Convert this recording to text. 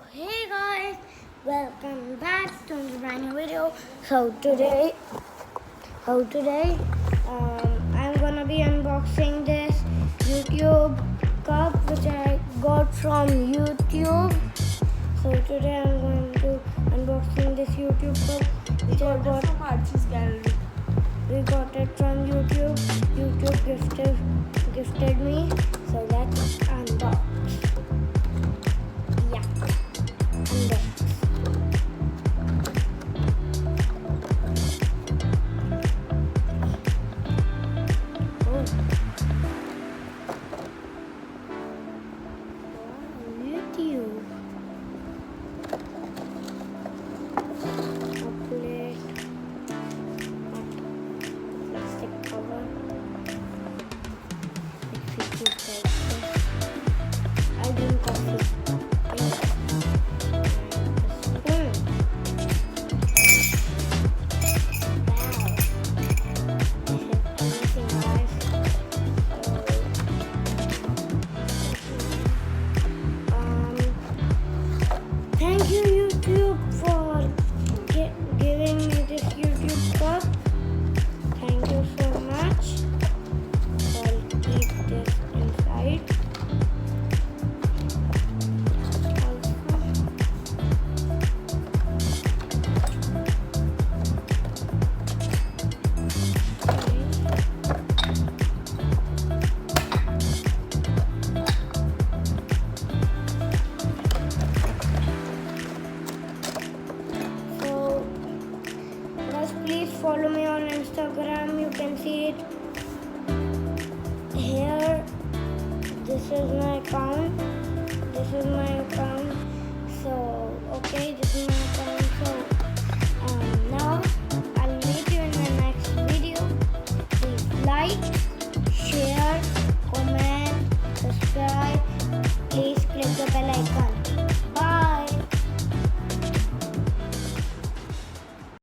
Hey guys, welcome back to the brand new video. So today, I'm gonna be unboxing this YouTube cup which I got from YouTube. So today I'm going to unboxing this YouTube cup which I got from Archie's Gallery. We got it from YouTube. YouTube gifted me. So let's unbox. Yeah. Unbox. Oh. Wow, YouTube. A plate. Plastic cover. It fits like this. I drink coffee. Thank you YouTube for giving me this YouTube cup. Thank you so much. I'll keep this inside. Please follow me on Instagram. You can see it here. This is my account. This is my